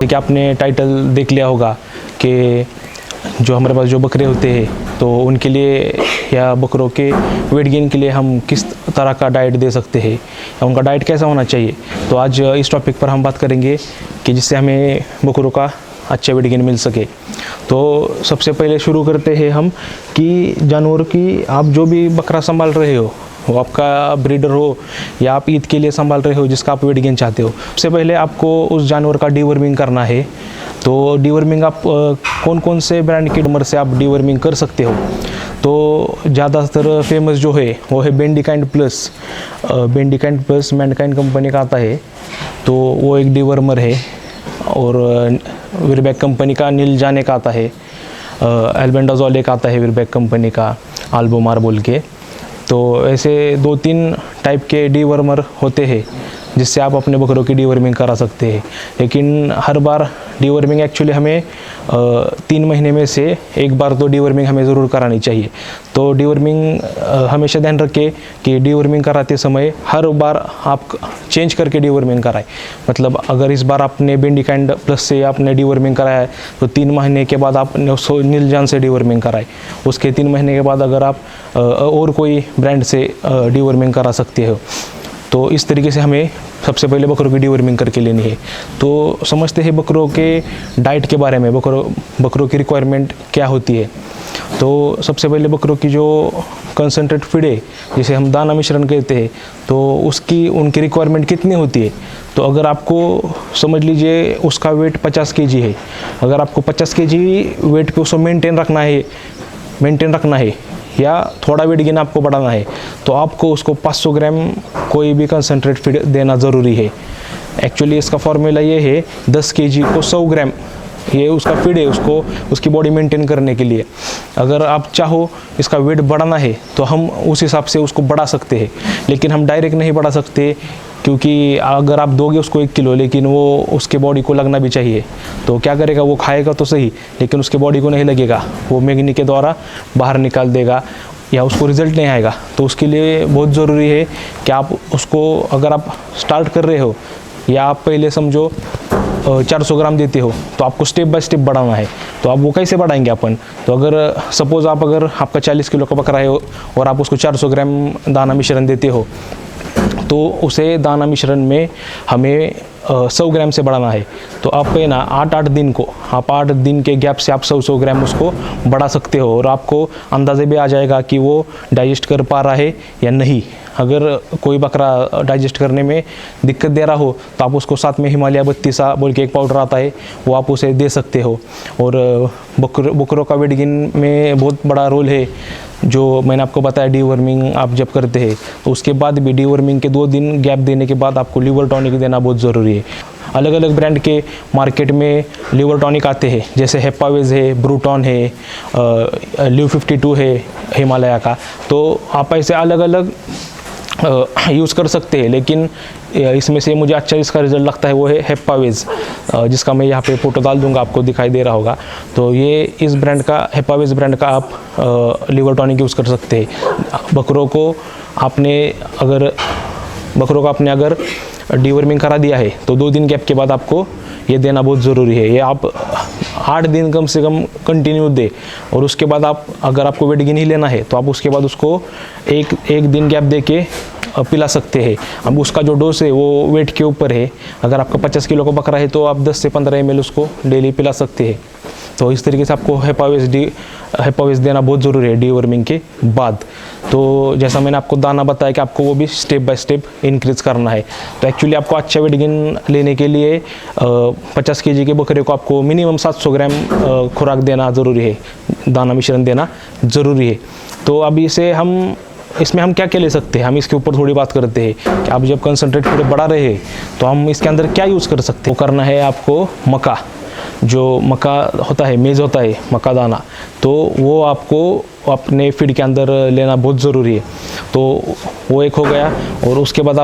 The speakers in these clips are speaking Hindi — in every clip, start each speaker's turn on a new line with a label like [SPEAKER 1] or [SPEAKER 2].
[SPEAKER 1] कि आपने टाइटल देख लिया होगा कि जो हमारे पास जो बकरे होते हैं तो उनके लिए या बकरों के वेट गेन के लिए हम किस तरह का डाइट दे सकते हैं या उनका डाइट कैसा होना चाहिए। तो आज इस टॉपिक पर हम बात करेंगे कि जिससे हमें बकरों का अच्छा वेट गेन मिल सके। तो सबसे पहले शुरू करते हैं हम कि जानवर की आप जो भी बकरा संभाल रहे हो, वो आपका ब्रीडर हो या आप ईद के लिए संभाल रहे हो जिसका आप वेट गेन चाहते हो, सबसे पहले आपको उस जानवर का डीवर्मिंग करना है। तो डीवर्मिंग आप कौन कौन से ब्रांड के डमर से आप डीवर्मिंग कर सकते हो। तो ज़्यादातर फेमस जो है वो है बेंडिकाइंड प्लस। बेंडिकाइंड प्लस मैनकाइंड कंपनी का आता है, तो वो एक डीवर्मर है। और विरबैक कंपनी का नील जाने का आता है, एल्बेंडाजोल एक आता है विरबैक कंपनी का, आल्बोमार बोल के। तो ऐसे 2-3 टाइप के डीवर्मर होते हैं जिससे आप अपने बकरों की डीवर्मिंग करा सकते हैं। लेकिन हर बार डीवर्मिंग एक्चुअली हमें 3 महीने में से एक बार तो डीवर्मिंग हमें ज़रूर करानी चाहिए। तो डीवर्मिंग हमेशा ध्यान रखें कि डीवर्मिंग कराते समय हर बार आप चेंज करके डीवर्मिंग कराएं। मतलब अगर इस बार आपने बेंडिकाइंड प्लस से आपने डीवर्मिंग कराया है तो 3 महीने के बाद आप नीलजान से डीवर्मिंग कराएं। उसके 3 महीने के बाद अगर आप और कोई ब्रांड से डीवर्मिंग करा सकते हो। तो इस तरीके से हमें सबसे पहले बकरों की डीवर्मिंग करके लेनी है। तो समझते हैं बकरों के डाइट के बारे में, बकरों की रिक्वायरमेंट क्या होती है। तो सबसे पहले बकरों की जो कंसनट्रेट फीड है, जिसे हम दाना मिश्रण कहते हैं, तो उनकी रिक्वायरमेंट कितनी होती है। तो अगर आपको समझ लीजिए उसका वेट 50 kg है, अगर आपको 50 kg वेट पे उसको मेंटेन रखना है या थोड़ा वेट गेन आपको बढ़ाना है, तो आपको उसको 500 ग्राम कोई भी कंसनट्रेट फीड देना ज़रूरी है। एक्चुअली इसका फॉर्मूला ये है 10 kg को 100 ग्राम, ये उसका फीड है उसको उसकी बॉडी मेंटेन करने के लिए। अगर आप चाहो इसका वेट बढ़ाना है तो हम उस हिसाब से उसको बढ़ा सकते हैं, लेकिन हम डायरेक्ट नहीं बढ़ा सकते, क्योंकि अगर आप दोगे उसको 1 किलो लेकिन वो उसके बॉडी को लगना भी चाहिए। तो क्या करेगा, वो खाएगा तो सही लेकिन उसके बॉडी को नहीं लगेगा, वो मैग्नी के द्वारा बाहर निकाल देगा या उसको रिजल्ट नहीं आएगा। तो उसके लिए बहुत ज़रूरी है कि आप उसको, अगर आप स्टार्ट कर रहे हो या आप पहले समझो 400 ग्राम देते हो, तो आपको स्टेप बाय स्टेप बढ़ाना है। तो आप वो कैसे बढ़ाएंगे अपन। तो अगर सपोज़ अगर आपका 40 किलो का बकरा है और आप उसको 400 ग्राम दाना मिश्रण देते हो, तो उसे दाना मिश्रण में हमें 100 ग्राम से बढ़ाना है। तो आप पे ना 8 दिन को, आप 8 दिन के गैप से आप 100 ग्राम उसको बढ़ा सकते हो और आपको अंदाज़े भी आ जाएगा कि वो डाइजेस्ट कर पा रहा है या नहीं। अगर कोई बकरा डाइजेस्ट करने में दिक्कत दे रहा हो तो आप उसको साथ में हिमालय 32 बोल के एक पाउडर आता है, वो आप उसे दे सकते हो। और बकरों का वेट गेन में बहुत बड़ा रोल है, जो मैंने आपको बताया डीवर्मिंग आप जब करते हैं तो उसके बाद भी डीवर्मिंग के 2 दिन गैप देने के बाद आपको लिवर टॉनिक देना बहुत ज़रूरी है। अलग अलग ब्रांड के मार्केट में लिवर टॉनिक आते हैं, जैसे हेपावेज है, ब्रूटॉन है, ल्यू 52 है हिमालय का। तो आप ऐसे अलग अलग यूज़ कर सकते हैं, लेकिन इसमें से मुझे अच्छा इसका रिज़ल्ट लगता है वो है हेपावेज, जिसका मैं यहाँ पे फोटो डाल दूँगा, आपको दिखाई दे रहा होगा। तो ये इस ब्रांड का, हेपावेज ब्रांड का आप लिवर टॉनिक यूज़ कर सकते हैं। बकरों को आपने अगर डीवर्मिंग करा दिया है तो 2 दिन गैप के बाद आपको ये देना बहुत ज़रूरी है। ये आप 8 दिन कम से कम कंटिन्यू दे, और उसके बाद अगर आपको वेट गेन ही लेना है तो आप उसके बाद उसको एक दिन गैप दे के पिला सकते हैं। अब उसका जो डोज है वो वेट के ऊपर है। अगर आपका 50 किलो का बकरा है तो आप 10 से 15 ml उसको डेली पिला सकते हैं। तो इस तरीके से आपको हेपावेज देना बहुत ज़रूरी है डीवर्मिंग के बाद। तो जैसा मैंने आपको दाना बताया कि आपको वो भी स्टेप बाय स्टेप इंक्रीज़ करना है। तो एक्चुअली आपको अच्छा वेट गेन लेने के लिए 50 kg के बकरे को आपको मिनिमम 700 ग्राम खुराक देना ज़रूरी है, दाना मिश्रण देना ज़रूरी है। तो अब इसमें हम क्या क्या ले सकते हैं, हम इसके ऊपर थोड़ी बात करते हैं कि आप जब कंसनट्रेट फीड बढ़ा रहे हैं तो हम इसके अंदर क्या यूज़ कर सकते हैं। वो करना है आपको मक्का, जो मक्का होता है, मेज़ होता है, मक्का दाना, तो वो आपको अपने फीड के अंदर लेना बहुत ज़रूरी है। तो वो एक हो गया। और उसके बाद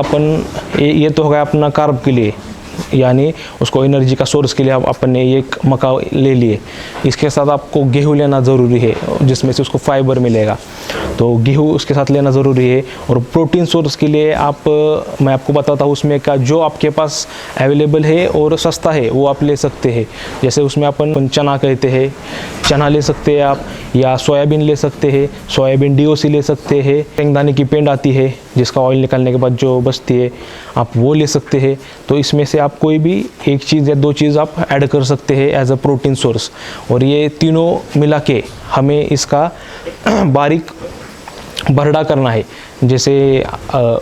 [SPEAKER 1] ये तो हो गया अपना कार्ब के लिए, यानी उसको एनर्जी का सोर्स के लिए आपने एक मक्का ले लिए। इसके साथ आपको गेहूँ लेना ज़रूरी है, जिसमें से उसको फाइबर मिलेगा। तो गेहूँ उसके साथ लेना ज़रूरी है। और प्रोटीन सोर्स के लिए मैं आपको बताता हूँ उसमें का जो आपके पास अवेलेबल है और सस्ता है वो आप ले सकते हैं। जैसे उसमें अपन चना कहते हैं, चना ले सकते हैं आप, या सोयाबीन ले सकते हैं, सोयाबीन DOC ले सकते हैं, शेंगदाने की पेंड आती है जिसका ऑयल निकालने के बाद जो बचती है आप वो ले सकते हैं। तो इसमें से आप कोई भी एक चीज़ या दो चीज़ आप ऐड कर सकते हैं एज अ प्रोटीन सोर्स। और ये तीनों मिला के हमें इसका बारीक भरडा करना है। जैसे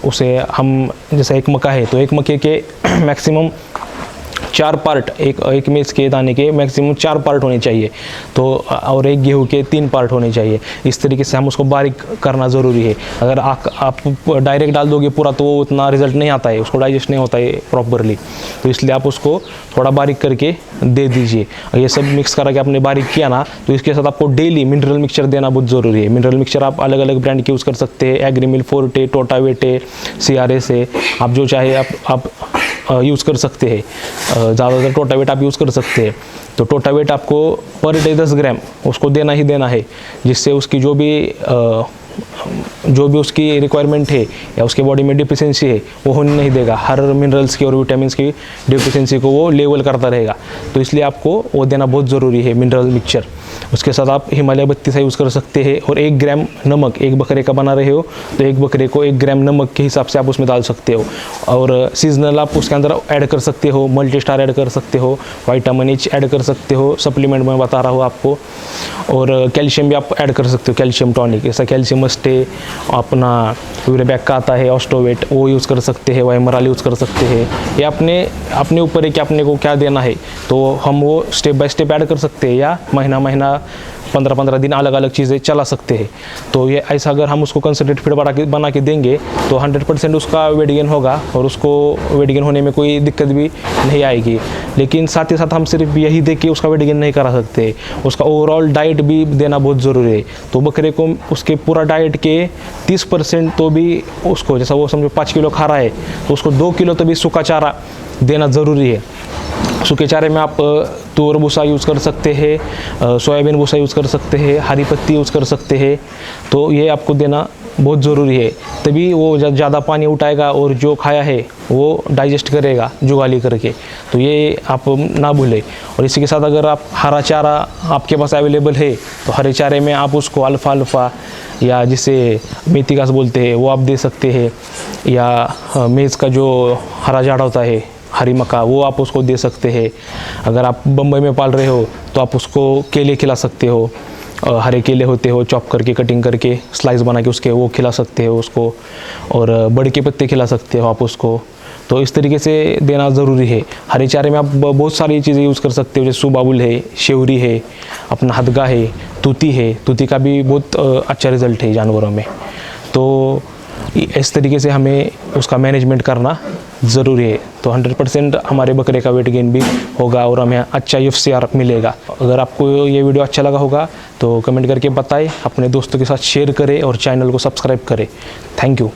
[SPEAKER 1] उसे हम जैसे एक मक्का है तो एक मक्के के मैक्सिमम 4 पार्ट, एक मेज के दाने के मैक्सिमम 4 पार्ट होने चाहिए, तो और एक गेहूं के 3 पार्ट होने चाहिए। इस तरीके से हम उसको बारीक करना ज़रूरी है। अगर आप डायरेक्ट डाल दोगे पूरा तो वो उतना रिजल्ट नहीं आता है, उसको डाइजेस्ट नहीं होता है प्रॉपरली, तो इसलिए आप उसको थोड़ा बारीक करके दे दीजिए। ये सब मिक्स करके आपने बारीक किया ना, तो इसके साथ आपको डेली मिनरल मिक्सचर देना बहुत ज़रूरी है। मिनरल मिक्सचर आप अलग अलग ब्रांड के यूज़ कर सकते हैं, एग्रीमिल, फोर्टे, टोटावेटे, CRS है, आप जो चाहे आप यूज़ कर सकते हैं। ज़्यादातर टोटावेट आप यूज़ कर सकते हैं। तो टोटावेट आपको पर डे 10 ग्राम उसको देना ही देना है, जिससे उसकी जो भी उसकी रिक्वायरमेंट है या उसके बॉडी में डिफिशियंसी है वो होने नहीं देगा। हर मिनरल्स की और विटामिन्स की डिफिशियंसी को वो लेवल करता रहेगा। तो इसलिए आपको वो देना बहुत ज़रूरी है, मिनरल मिक्सचर। उसके साथ आप हिमालय 32 यूज़ कर सकते हैं। और 1 ग्राम नमक, एक बकरे का बना रहे हो तो एक बकरे को 1 ग्राम नमक के हिसाब से आप उसमें डाल सकते हो। और सीजनल आप उसके अंदर ऐड कर सकते हो, मल्टी स्टार ऐड कर सकते हो, विटामिन H ऐड कर सकते हो, सप्लीमेंट में बता रहा हूँ आपको। और कैल्शियम भी आप ऐड कर सकते हो, कैल्शियम टॉनिक, जैसा कैल्शियम मस्टे, अपना यूरेबैक का आता है, ऑस्टोवेट, वो यूज़ कर सकते हैं, वाइमराल यूज़ कर सकते हैं। ये अपने ऊपर है कि आपने को क्या देना है, तो हम वो स्टेप बाय स्टेप ऐड कर सकते हैं, या महीना 15-15 दिन अलग अलग चीज़ें चला सकते हैं। तो ये ऐसा अगर हम उसको कंसंट्रेट फीड बना के देंगे तो 100% उसका वेट गेन होगा और उसको वेट गेन होने में कोई दिक्कत भी नहीं आएगी। लेकिन साथ ही साथ हम सिर्फ यही दे के उसका वेट गेन नहीं करा सकते, उसका ओवरऑल डाइट भी देना बहुत ज़रूरी है। तो बकरे को उसके पूरा डाइट के 30% तो भी उसको, जैसा वो समझो 5 किलो खा रहा है तो उसको 2 किलो तो भी सूखा चारा देना ज़रूरी है। सूखे चारे में आप तूर भूसा यूज़ कर सकते हैं, सोयाबीन भूसा यूज़ कर सकते हैं, हरी पत्ती यूज़ कर सकते हैं। तो ये आपको देना बहुत ज़रूरी है, तभी वो ज़्यादा पानी उठाएगा और जो खाया है वो डाइजेस्ट करेगा जुगाली करके। तो ये आप ना भूलें। और इसी के साथ अगर आप हरा चारा आपके पास अवेलेबल है तो हरे चारे में आप उसको अल्फ़ा या जिसे मेथी घास बोलते हैं वो आप दे सकते हैं, या मेज़ का जो हरा झाड़ होता है, हरी मक्का, वो आप उसको दे सकते हैं। अगर आप बम्बई में पाल रहे हो तो आप उसको केले खिला सकते हो, हरे केले होते हो, चॉप करके कटिंग करके स्लाइस बना के उसके वो खिला सकते हो उसको। और बड़े के पत्ते खिला सकते हो आप उसको। तो इस तरीके से देना ज़रूरी है। हरे चारे में आप बहुत सारी चीज़ें यूज़ कर सकते हो, जैसे सुबाबुल है, शेवरी है, अपना हदगा है, तूती है। तूती का भी बहुत अच्छा रिज़ल्ट है जानवरों में। तो इस तरीके से हमें उसका मैनेजमेंट करना ज़रूरी है। तो 100% हमारे बकरे का वेट गेन भी होगा और हमें अच्छा FCR मिलेगा। अगर आपको ये वीडियो अच्छा लगा होगा तो कमेंट करके बताएं, अपने दोस्तों के साथ शेयर करें और चैनल को सब्सक्राइब करें। Thank you.